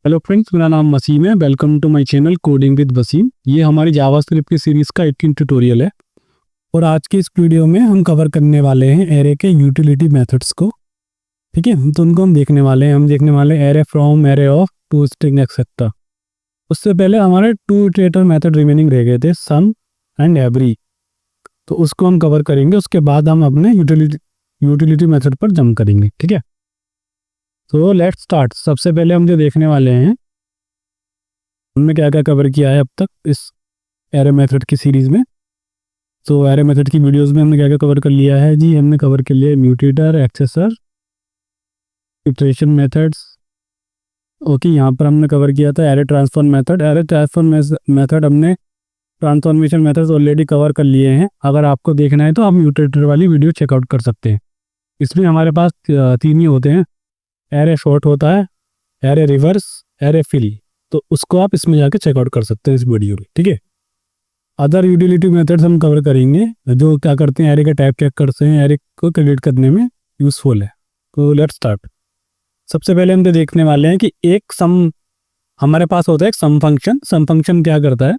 Hello friends, मेरा नाम वसीम है। Welcome to my channel coding with Waseem. ये हमारी जावास्क्रिप्ट की सीरीज़ का 18 ट्यूटोरियल है और आज की इस वीडियो में हम कवर करने वाले हैं एरे के यूटिलिटी मेथड्स को। ठीक है, तो उनको हम देखने वाले हैं। हम देखने वाले हैं array from, array of, to string etcetera. उससे पहले हमारे टू इटरेटर मेथड रिमेनिंग रह गए थे, सम एंड एवरी, तो उसको हम कवर करेंगे। उसके बाद हम अपने यूटिलिटी मेथड पर जंप करेंगे। ठीक है, तो लेट्स स्टार्ट। सबसे पहले हम जो देखने वाले हैं हमने क्या क्या कवर किया है अब तक इस एरे मेथड की सीरीज़ में। तो एरे मेथड की वीडियोस में हमने क्या क्या कवर कर लिया है जी। हमने कवर कर लिया है म्यूटेटर, एक्सेसर, इटरेशन मेथड्स। ओके, यहाँ पर हमने कवर किया था array transform method. Array transform method हमने ट्रांसफॉर्मेशन मेथड्स ऑलरेडी कवर कर लिए हैं। अगर आपको देखना है तो आप म्यूटेटर वाली वीडियो चेकआउट कर सकते हैं। इसमें हमारे पास तीन ही होते हैं, एरे शॉर्ट होता है, एरे रिवर्स, एरे फिल। तो उसको आप इसमें जाके चेकआउट कर सकते हैं इस वीडियो में। ठीक है, अदर यूटिलिटी मेथड्स हम कवर करेंगे जो क्या करते हैं, एरे का टाइप चेक करते हैं, एरे को क्रिएट करने में यूजफुल है। तो लेट्स स्टार्ट। सबसे पहले हम तो देखने वाले हैं कि एक सम हमारे पास होता है, एक सम फंक्शन। सम फंक्शन क्या करता है,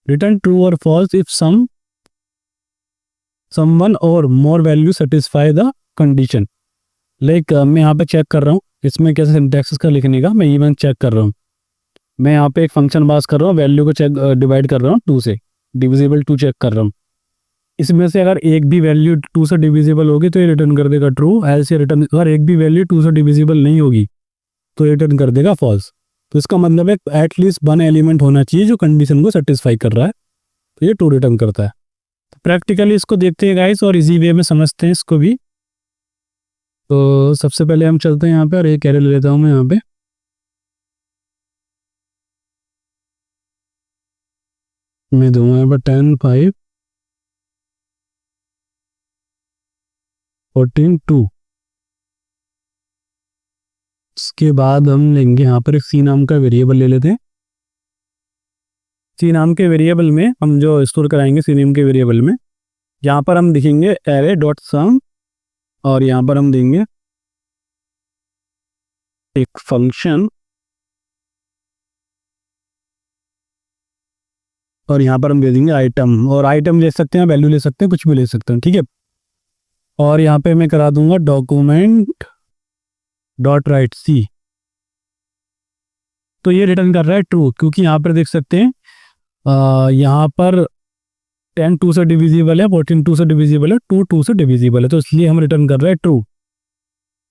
रिटर्न ट्रू और फॉल्स इफ सम वन और more value satisfy the condition. Like मैं यहाँ पे चेक कर रहा हूँ इसमें कैसे सिंटैक्स का लिखने का, मैं इवन चेक कर रहा हूँ। मैं यहाँ पे एक फंक्शन पास कर रहा हूँ, वैल्यू को चेक डिवाइड कर रहा हूँ 2 से, डिविजिबल 2 चेक कर रहा हूँ। इसमें से अगर एक भी वैल्यू 2 से डिविजिबल होगी तो ये रिटर्न कर देगा ट्रू। ऐसे रिटर्न, अगर एक भी वैल्यू 2 से डिविजिबल नहीं होगी तो रिटर्न कर देगा फॉल्स। तो इसका मतलब है एटलीस्ट वन एलिमेंट होना चाहिए जो कंडीशन को सेटिस्फाई कर रहा है, तो ये ट्रू रिटर्न करता है। तो प्रैक्टिकली इसको देखते हैं गाइस और इजी वे में समझते हैं इसको भी। तो सबसे पहले हम चलते हैं यहाँ पे और एक एरे ले लेता हूँ मैं। यहाँ पे मैं दूंगा यहाँ पर 10, 5, 14, 2। इसके बाद हम लेंगे यहाँ पर एक सी नाम का वेरिएबल ले लेते हैं। सी नाम के वेरिएबल में हम जो स्टोर कराएंगे, सी नेम के वेरिएबल में यहाँ पर हम लिखेंगे एरे डॉट सम और यहाँ पर हम देंगे एक फंक्शन और यहाँ पर हम दे देंगे आइटम। और आइटम ले सकते हैं, वैल्यू ले सकते हैं, कुछ भी ले सकते हैं। ठीक है, और यहाँ पे मैं करा दूंगा डॉक्यूमेंट डॉट राइट सी। तो ये रिटर्न कर रहा है ट्रू, क्योंकि यहाँ पर देख सकते हैं यहाँ पर 10 2 से डिविजिबल है, 14 2 से डिविजिबल है, 2 2 से डिविजिबल है, तो इसलिए हम रिटर्न कर रहे हैं ट्रू।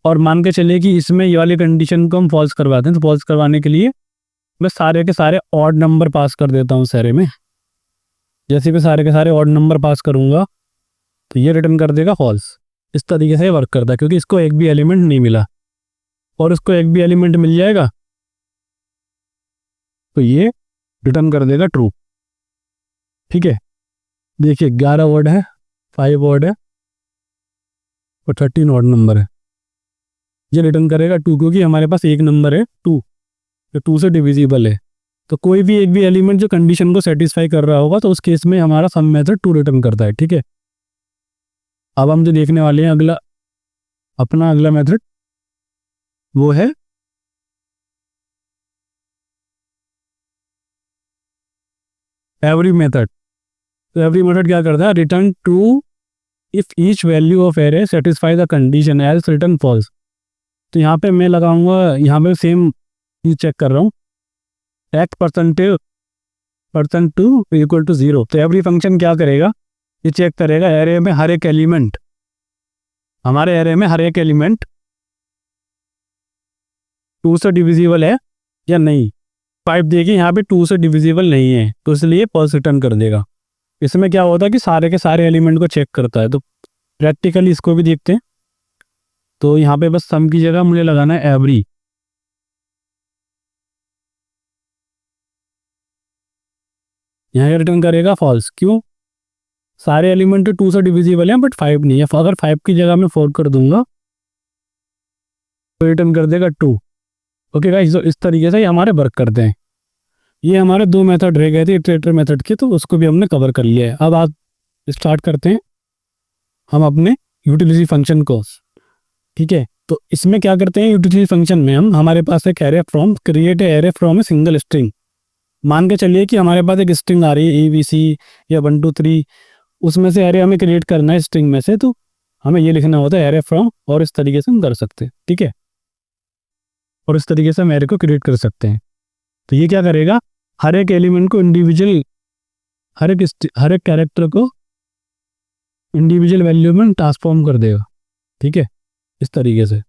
और मान के चलिए कि इसमें ये वाली कंडीशन को हम फॉल्स करवाते हैं, तो फॉल्स करवाने के लिए मैं सारे के सारे ऑड नंबर पास कर देता हूँ सारे में। जैसे कि सारे के सारे ऑड नंबर पास करूँगा तो ये रिटर्न कर देगा फॉल्स। इस तरीके से वर्क करता है, क्योंकि इसको एक भी एलिमेंट नहीं मिला और इसको एक भी एलिमेंट मिल जाएगा तो ये रिटर्न कर देगा ट्रू। ठीक है, देखिए 11 वर्ड है, 5 वर्ड है और 13 ऑड नंबर है। ये रिटर्न करेगा टू, क्योंकि हमारे पास एक नंबर है 2, जो 2 से डिविजिबल है। तो कोई भी एक भी एलिमेंट जो कंडीशन को सेटिस्फाई कर रहा होगा तो उस केस में हमारा सम मेथड ट्रू रिटर्न करता है। ठीक है, अब हम जो देखने वाले हैं अपना अगला मेथड वो है एवरी मेथड। तो एवरी मेथड क्या करता है, return true if each value of array satisfy the condition else return false. तो यहाँ पे मैं लगाऊंगा, यहाँ पे सेम चीज चेक कर रहा हूँ, x%2 इक्वल टू 0। तो एवरी फंक्शन क्या करेगा, ये चेक करेगा एरे में हर एक एलिमेंट, हमारे एरे में हर एक एलिमेंट 2 से डिविजिबल है या नहीं। 5 देखिए यहाँ पे 2 से डिविजिबल नहीं है, तो इसलिए फॉल्स रिटर्न कर देगा। इसमें क्या होता है कि सारे के सारे एलिमेंट को चेक करता है। तो प्रैक्टिकली इसको भी देखते हैं। तो यहाँ पे बस सम की जगह मुझे लगाना है एवरी। यहाँ रिटर्न करेगा फॉल्स, क्यों, सारे एलिमेंट 2 से डिविजिबल हैं बट 5 नहीं है। अगर 5 की जगह मैं 4 कर दूंगा तो रिटर्न कर देगा 2। ओके गाइस, तो इस तरीके से हमारे वर्क करते हैं। ये हमारे 2 मेथड रह गए थे इटरेटर मेथड के, तो उसको भी हमने कवर कर लिया है। अब आप स्टार्ट करते हैं हम अपने यूटिलिटी फंक्शन को। ठीक है। तो इसमें क्या करते हैं, यूटिलिटी फंक्शन में हम, हमारे पास एक array from, create array from a single string. मान के चलिए कि हमारे पास एक स्ट्रिंग आ रही है ABC या 1 2 3, उसमें से एरे हमें क्रिएट करना है स्ट्रिंग में से, तो हमें ये लिखना होता है एरे फ्रॉम, और इस तरीके से हम कर सकते हैं, ठीक है। और इस तरीके से हम एरे को क्रिएट कर सकते हैं। तो ये क्या करेगा, हर एक एलिमेंट को इंडिविजुअल, हर एक कैरेक्टर को इंडिविजुअल वैल्यू में ट्रांसफॉर्म कर देगा, ठीक है, इस तरीके से,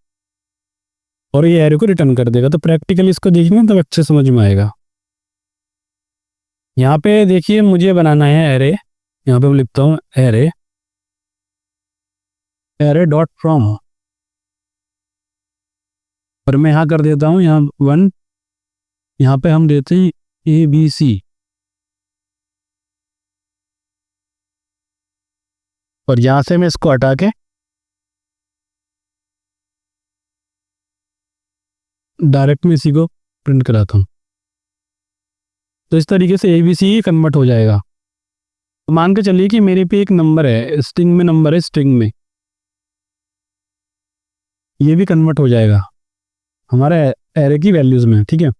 और ये एरे को रिटर्न कर देगा। तो प्रैक्टिकली इसको देखिए तब अच्छे समझ में आएगा। यहाँ पे देखिए मुझे बनाना है एरे, यहाँ पे मैं लिखता हूँ एरे, एरे डॉट फ्रॉम, और मैं यहाँ कर देता हूँ यहाँ 1, यहाँ पे हम देते हैं ABC, और यहाँ से मैं इसको हटा के डायरेक्ट में इसी को प्रिंट कराता हूँ। तो इस तरीके से ABC कन्वर्ट हो जाएगा। तो मान के चलिए कि मेरे पे एक नंबर है, स्ट्रिंग में नंबर है, स्ट्रिंग में ये भी कन्वर्ट हो जाएगा हमारे एरे की वैल्यूज़ में, ठीक है।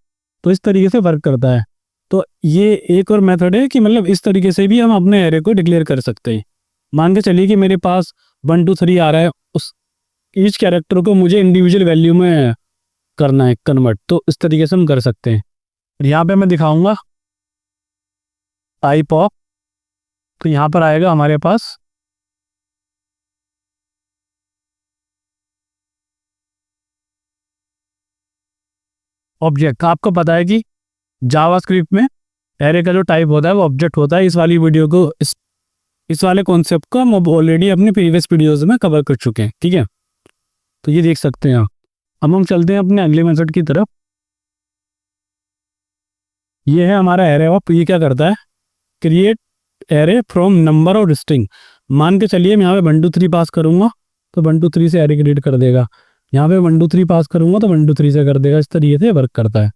तो इस तरीके से वर्क करता है। तो ये एक और मेथड है कि मतलब इस तरीके से भी हम अपने एरे को डिक्लेयर कर सकते हैं। मान के चलिए कि मेरे पास 1 2 3 आ रहा है, उस ईच कैरेक्टर को मुझे इंडिविजुअल वैल्यू में करना है कन्वर्ट, तो इस तरीके से हम कर सकते हैं। यहाँ पे मैं दिखाऊंगा टाइप ऑफ, तो यहाँ पर आएगा हमारे पास ऑब्जेक्ट। आपको पता है कि जावास्क्रिप्ट में एरे का जो टाइप होता है वो ऑब्जेक्ट होता है। इस वाली वीडियो को, इस वाले कॉन्सेप्ट को हम ऑलरेडी अपने प्रीवियस वीडियोस में कवर कर चुके हैं, ठीक है। तो ये देख सकते हैं आप। अब हम चलते हैं अपने अगले मेथड की तरफ। ये है हमारा एरे ऑफ, ये क्या करता है, क्रिएट एरे फ्रॉम नंबर और स्ट्रिंग। मान के चलिए मैं यहाँ पे 1 2 3 पास करूंगा तो 1 2 3 से एरे क्रिएट कर देगा। यहाँ पे 1 2 3 पास करूंगा तो 1 2 3 से कर देगा। इस तरीके से वर्क करता है।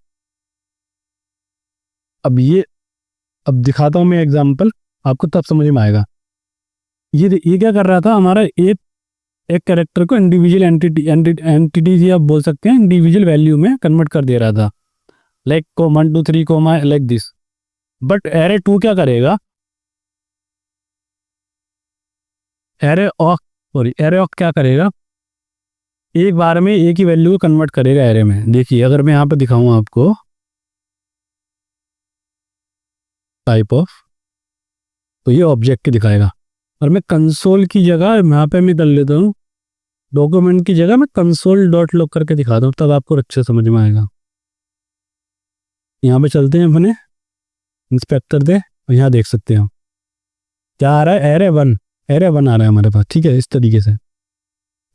अब दिखाता हूँ मैं एग्जाम्पल, आपको तब समझ में आएगा। ये क्या कर रहा था, हमारा एक कैरेक्टर को इंडिविजुअल एंटिटी आप बोल सकते हैं, इंडिविजुअल वैल्यू में कन्वर्ट कर दे रहा था, like 1 2 3 comma like this. But array 2 क्या करेगा, एरे ऑफ क्या करेगा, एक बार में एक ही वैल्यू को कन्वर्ट करेगा एरे में। देखिए अगर मैं यहाँ पे दिखाऊँ आपको टाइप ऑफ, तो ये ऑब्जेक्ट दिखाएगा। और मैं कंसोल की जगह यहाँ पे मैं कर लेता हूँ, डॉक्यूमेंट की जगह मैं कंसोल डॉट लॉग करके दिखाता हूँ, तब आपको अच्छे समझ में आएगा। यहाँ पे चलते हैं अपने इंस्पेक्टर दे, और यहाँ देख सकते हैं हम क्या आ रहा है, एरे वन आ रहा है हमारे पास, ठीक है। इस तरीके से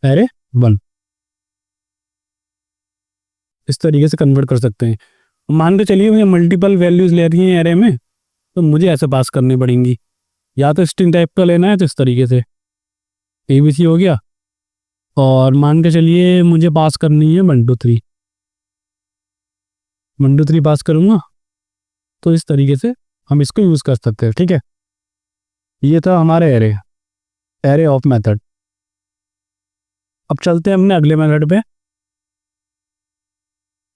एरे 1 इस तरीके से कन्वर्ट कर सकते हैं। मान के चलिए मुझे मल्टीपल वैल्यूज ले रही हैं एरे में, तो मुझे ऐसे पास करनी पड़ेंगी। या तो स्ट्रिंग टाइप का लेना है, तो इस तरीके से ABC हो गया, और मान के चलिए मुझे पास करनी है 1 2 3, 1 2 3 पास करूँगा, तो इस तरीके से हम इसको यूज़ कर सकते हैं, ठीक है। ये था हमारे एरे ऑफ मेथड। अब चलते हैं हमने अगले मेथड पे।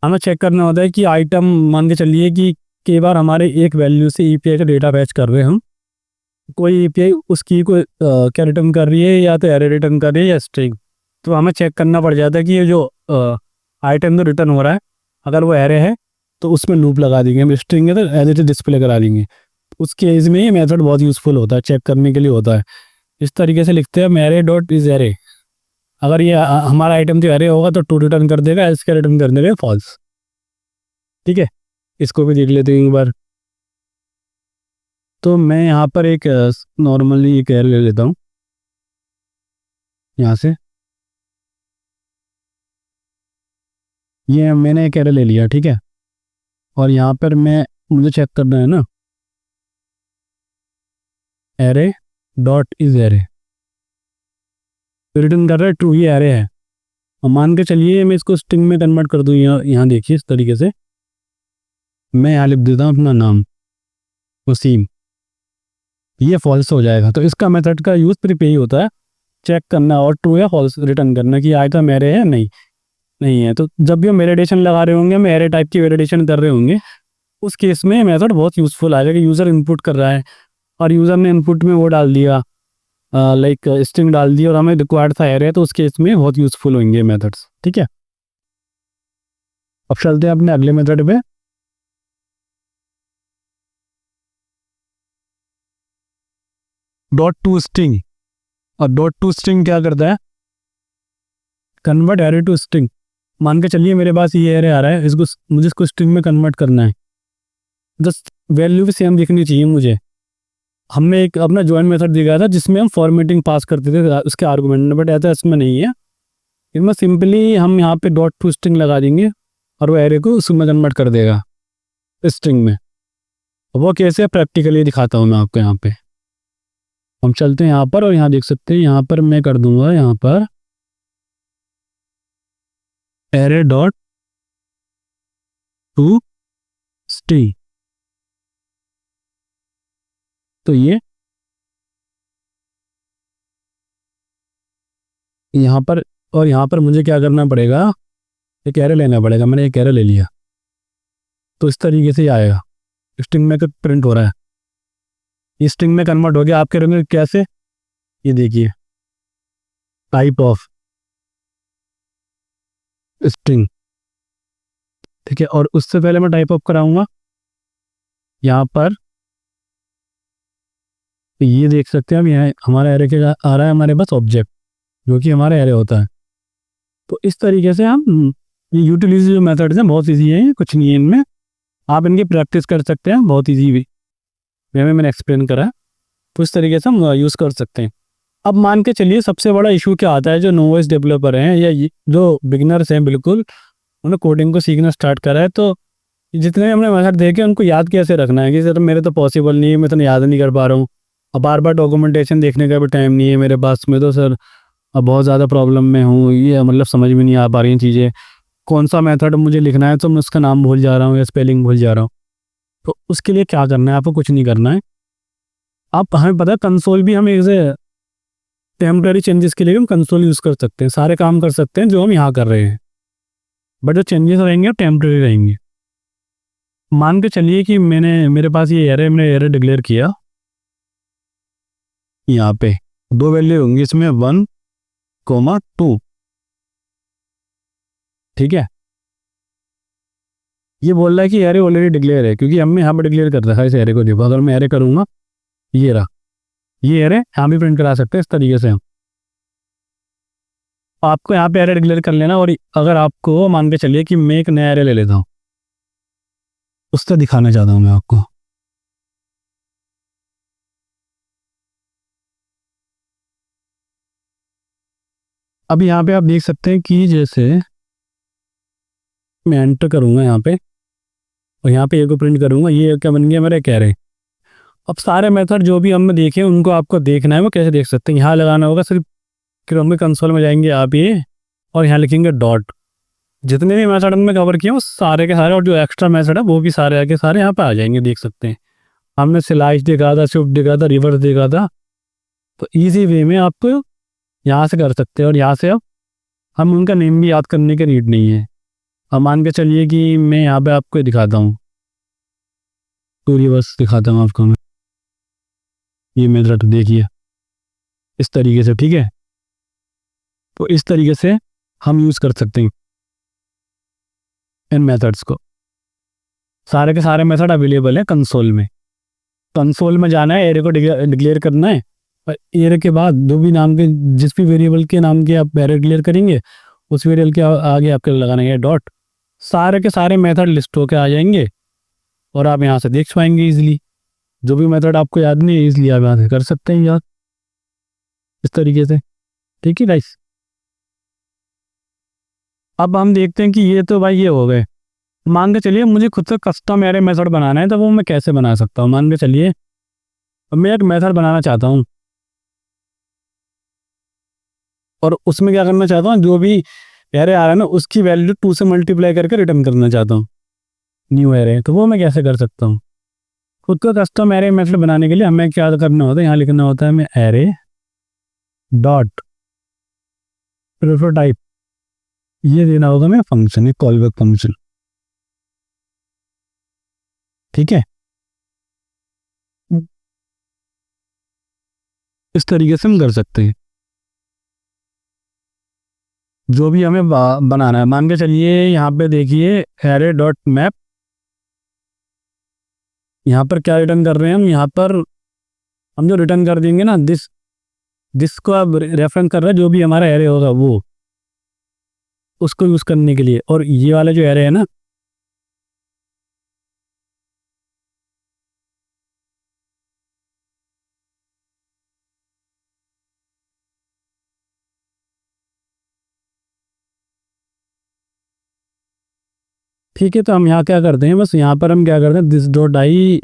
हमें चेक करना होता है कि आइटम, मान के चलिए कि कई बार हमारे एक वैल्यू से API का डेटा फैच कर रहे हैं हम, कोई API उसकी कोई क्या रिटर्न कर रही है, या तो एरे रिटर्न कर रही है या स्ट्रिंग। तो हमें चेक करना पड़ जाता है कि ये जो आइटम जो रिटर्न हो रहा है, अगर वो एरे है तो उसमें लूप लगा देंगे, हम स्ट्रिंग है तो एज इट इज डिस्प्ले करा देंगे। उस केस में ये मेथड बहुत यूज़फुल होता है, चेक करने के लिए होता है। इस तरीके से लिखते हैं हम एरे डॉट इज एरे। अगर ये हमारा आइटम जो एरे होगा तो 2 रिटर्न कर देगा, इसका रिटर्न कर देगा फॉल्स, ठीक है। इसको भी देख लेते हैं एक बार। तो मैं यहाँ पर एक नॉर्मली एक एरे ले लेता हूँ, यहाँ से ये मैंने एक एरे ले लिया, ठीक है। और यहाँ पर मुझे चेक करना है ना, array dot is array return कर रहा है ट्रू, ये एरे है। और मान के चलिए मैं इसको स्ट्रिंग में कन्वर्ट कर दूँ, यहाँ देखिए इस तरीके से मैं यहाँ लिख देता हूँ अपना नाम वसीम, ये फॉल्स हो जाएगा। तो इसका मेथड का यूज़ सिर्फ यही होता है चेक करना और ट्रू या फॉल्स रिटर्न करना कि आइटम एरे है नहीं है। तो जब भी हम वैलिडेशन लगा रहे होंगे, हम एरे टाइप की वैलिडेशन कर रहे होंगे, उस केस में मेथड बहुत यूज़फुल आएगा कि यूज़र इनपुट कर रहा है और यूज़र ने इनपुट में वो डाल दिया, लाइक स्ट्रिंग डाल दी और हमें रिक्वायर्ड था एरे, तो उस केस में बहुत यूज़फुल होंगे मेथड्स। ठीक है, अब चलते हैं अपने अगले मेथड पे। Dot to string. और डॉट टू स्ट्रिंग क्या करता है? Convert array to string. मान के चलिए मेरे पास ये एरे आ रहा है, मुझे इसको स्ट्रिंग में कन्वर्ट करना है। जस्ट वैल्यू भी सेम दिखनी चाहिए मुझे। हमने एक अपना जॉइन मेथड दिखाया था जिसमें हम फॉर्मेटिंग पास करते थे उसके आर्गुमेंट में, बट ऐसा इसमें नहीं है। इसमें सिंपली हम यहाँ पे डॉट टू स्ट्रिंग लगा देंगे और वो एरे को उसमें कन्वर्ट कर देगा स्ट्रिंग में। वो कैसे प्रैक्टिकली दिखाता हूँ मैं आपको। यहाँ पे हम चलते हैं यहाँ पर और यहाँ देख सकते हैं, यहाँ पर मैं कर दूंगा यहाँ पर एरे डॉट टू स्ट्रिंग। तो ये यहाँ पर, और यहाँ पर मुझे क्या करना पड़ेगा, एक एरे लेना पड़ेगा। मैंने एक एरे ले लिया तो इस तरीके से ही आएगा, स्ट्रिंग में प्रिंट हो रहा है, ये स्ट्रिंग में कन्वर्ट हो गया। आप करेंगे कैसे, ये देखिए, टाइप ऑफ स्ट्रिंग। ठीक है, और उससे पहले मैं टाइप ऑफ कराऊंगा यहाँ पर, तो ये देख सकते हैं अब यहाँ हमारा एरे के आ रहा है हमारे पास ऑब्जेक्ट, जो कि हमारा एरे होता है। तो इस तरीके से हम ये यूटिलिटी जो मेथड्स हैं बहुत ईजी है, कुछ नहीं है इनमें, आप इनकी प्रैक्टिस कर सकते हैं, बहुत ईजी भी मैंने एक्सप्लेन करा है। तो इस तरीके से हम यूज़ कर सकते हैं। अब मान के चलिए सबसे बड़ा इशू क्या आता है, जो नोवाइस डेवलपर हैं या जो बिगिनर्स हैं, बिल्कुल उन्हें कोडिंग को सीखना स्टार्ट करा है, तो जितने हमने मेथड देखे उनको याद कैसे रखना है कि सर मेरे तो पॉसिबल नहीं है, मैं तो याद नहीं कर पा रहा हूँ। अब बार बार डॉक्यूमेंटेशन देखने का भी टाइम नहीं है मेरे पास में, तो सर अब बहुत ज़्यादा प्रॉब्लम में हूँ, ये मतलब समझ में नहीं आ पा रही चीज़ें, कौन सा मेथड मुझे लिखना है तो मैं उसका नाम भूल जा रहा हूँ या स्पेलिंग भूल जा रहा हूँ। तो उसके लिए क्या करना है, आपको कुछ नहीं करना है। आप हमें पता है कंसोल भी हम एक टेम्पररी चेंजेस के लिए हम कंसोल यूज़ कर सकते हैं, सारे काम कर सकते हैं जो हम यहाँ कर रहे हैं, बट जो चेंजेस रहेंगे वो टेम्पररी रहेंगे। मान के चलिए कि मेरे पास ये मैंने एरे डिक्लेयर किया, यहाँ पे दो वैल्यू होंगी इसमें 1,2। ठीक है, ये बोल रहा है कि एरे ऑलरेडी डिक्लेयर है, क्योंकि हमने यहाँ पर डिक्लेयर कर रखा है इस एरे को। देखो अगर मैं एरे करूँगा, ये रहा, ये एरे यहाँ भी प्रिंट करा सकते हैं इस तरीके से हम। आपको यहाँ पे एरे डिक्लेयर कर लेना, और अगर आपको मान के चलिए कि मैं एक नया एरे ले लेता हूँ, उससे दिखाना चाहता हूँ मैं आपको। अब यहाँ पे आप देख सकते हैं कि जैसे मैं एंटर करूँगा यहाँ पे और यहाँ पे ए को प्रिंट करूँगा, ये क्या बन गया मेरा एक एरे। अब सारे मेथड जो भी हमने देखे उनको आपको देखना है, वो कैसे देख सकते हैं, यहाँ लगाना होगा सिर्फ क्रोम कंसोल में जाएंगे आप ये, और यहाँ लिखेंगे डॉट। जितने भी मेथड हमने कवर किए वो सारे के सारे, और जो एक्स्ट्रा मेथड है वो भी सारे आके सारे यहाँ पे आ जाएंगे, देख सकते हैं। हमने स्लाइस देखा था, शिफ्ट देखा था, रिवर्स देखा था, तो ईजी वे में आपको यहाँ से कर सकते हैं। और यहाँ से अब हम उनका नेम भी याद करने की नीड नहीं है। अब मान के चलिए कि मैं यहाँ पे आपको दिखाता हूँ, तो रिवर्स दिखाता हूँ आपको मैं, ये मेथड देखिए इस तरीके से। ठीक है, तो इस तरीके से हम यूज़ कर सकते हैं इन मेथड्स को। सारे के सारे मेथड अवेलेबल है कंसोल में। कंसोल में जाना है, एरे को डिक्लेयर करना है, और एरे के बाद जो भी नाम के, जिस भी वेरिएबल के नाम के आप एरे डिक्लेयर करेंगे उस वेरिएबल के आगे आपके लगाना है डॉट। सारे के सारे मेथड लिस्ट होके आ जाएंगे और आप यहाँ से देख पाएंगे इजीली। जो भी मेथड आपको याद नहीं है इजीली आप यहाँ से कर सकते हैं याद, इस तरीके से। ठीक है गाइस, अब हम देखते हैं कि ये तो भाई ये हो गए। मान के चलिए मुझे खुद से कस्टम एरे मेथड बनाना है, तो वो मैं कैसे बना सकता हूँ। मान के चलिए मैं एक मेथड बनाना चाहता हूँ और उसमें क्या करना चाहता हूँ, जो भी एरे आ रहा है ना उसकी वैल्यू 2 से मल्टीप्लाई करके रिटर्न करना चाहता हूँ न्यू एरे। तो वो मैं कैसे कर सकता हूँ। खुद का कस्टम एरे मेथड बनाने के लिए हमें क्या करना होता है, यहाँ लिखना होता है मैं एरे डॉट प्रोटोटाइप, ये देना होगा हमें फंक्शन, एक कॉल बैक फंक्शन। ठीक है, इस तरीके से हम कर सकते हैं। जो भी हमें बनाना है, मान के चलिए यहाँ पे देखिए एरे डॉट मैप, यहाँ पर क्या रिटर्न कर रहे हैं हम, यहाँ पर हम जो रिटर्न कर देंगे ना, दिस को अब रेफरेंस कर रहा है जो भी हमारा एरे होगा वो, उसको यूज करने के लिए। और ये वाला जो एरे है ना, ठीक है, तो हम यहाँ क्या करते हैं, बस यहाँ पर हम क्या करते हैं, दिस डॉट आई,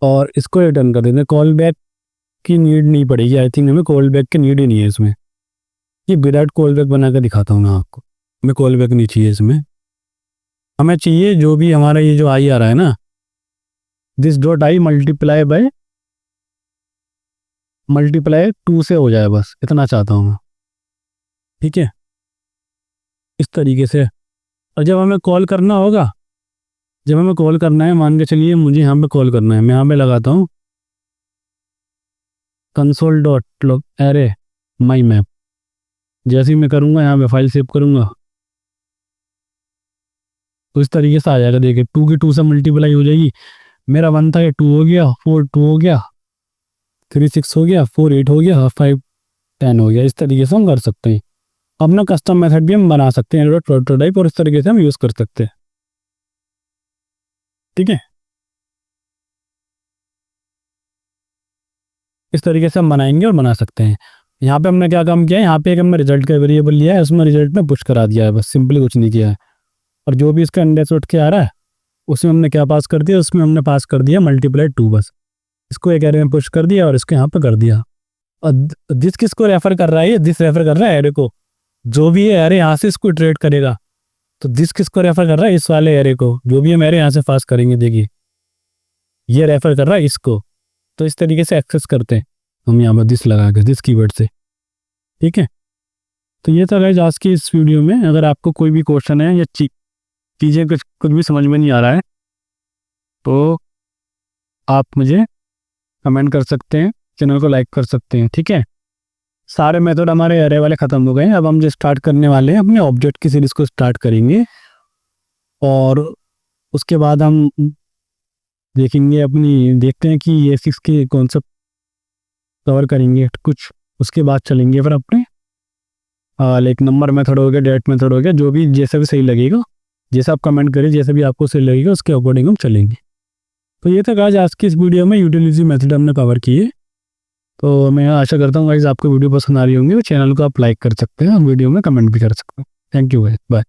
और इसको रिटर्न कर देते हैं। कॉल बैक की नीड नहीं पड़ेगी, आई थिंक हमें कॉल बैक की नीड ही नहीं है इसमें। ये विदाउट कॉल बैक बना कर दिखाता हूँ मैं आपको, हमें कॉल बैक नहीं चाहिए इसमें। हमें चाहिए जो भी हमारा ये जो आई आ रहा है ना, दिस डॉट आई मल्टीप्लाई 2 से हो जाए, बस इतना चाहता हूँ मैं। ठीक है, इस तरीके से। और जब हमें कॉल करना होगा, जब हमें कॉल करना है, मान के चलिए मुझे यहाँ पे कॉल करना है, मैं यहाँ पे लगाता हूँ कंसोल डॉट लॉग एरे माई मैप। जैसे ही मैं करूँगा यहाँ पे फाइल सेव करूँगा तो इस तरीके से आ जाएगा। देखिए 2 की 2 से मल्टीप्लाई हो जाएगी। मेरा 1 था, 2 हो गया, 4 2 हो गया, 3 6 हो गया, 4 8 हो गया, 5 10 हो गया। इस तरीके से हम कर सकते हैं। अपना कस्टम मेथड भी हम बना सकते हैं प्रोटोटाइप, और इस तरीके से हम यूज़ कर सकते हैं। ठीक है, इस तरीके से हम बनाएंगे और बना सकते हैं। यहाँ पे हमने क्या काम किया है, यहाँ पे एक हमने रिजल्ट का वेरिएबल लिया है, उसमें रिजल्ट में पुश करा दिया है, बस सिंपली कुछ नहीं किया है। और जो भी इसका इंडेक्स उठ के आ रहा है उसमें हमने क्या पास कर दिया, उसमें हमने पास कर दिया मल्टीप्लाई 2, बस इसको एक एरे में पुश कर दिया और इसको यहाँ पे कर दिया। और दिस किसको रेफर कर रहा है, दिस रेफर कर रहा है एरे को। जो भी ये एरे यहाँ से इसको इटरेट करेगा, तो दिस किसको रेफर कर रहा है, इस वाले एरे को। जो भी हम एरे यहाँ से पास करेंगे, देखिए ये रेफर कर रहा है इसको। तो इस तरीके से एक्सेस करते हैं हम यहाँ पर दिस लगा के, दिस कीवर्ड से। ठीक है, तो ये था गाइस आज की इस वीडियो में। अगर आपको कोई भी क्वेश्चन है या चीज़ें कुछ भी समझ में नहीं आ रहा है तो आप मुझे कमेंट कर सकते हैं, चैनल को लाइक कर सकते हैं। ठीक है, सारे मेथड हमारे एरे वाले ख़त्म हो गए हैं। अब हम जो स्टार्ट करने वाले हैं, अपने ऑब्जेक्ट की सीरीज़ को स्टार्ट करेंगे और उसके बाद हम देखेंगे देखते हैं कि ये 6 के कॉन्सेप्ट कवर करेंगे कुछ। उसके बाद चलेंगे फिर अपने लाइक नंबर मेथड हो गया, डेट मेथड हो गया, जो भी जैसे भी सही लगेगा, जैसे आप कमेंट करिए, जैसे भी आपको सही लगेगा उसके अकॉर्डिंग हम चलेंगे। तो ये था गाइस आज की इस वीडियो में, यूटिलिटी मेथड हमने कवर किए। तो मैं आशा करता हूँ गाइस आपको वीडियो पसंद आ रही होंगी। चैनल को आप लाइक कर सकते हैं और वीडियो में कमेंट भी कर सकते हैं। Thank you guys, bye.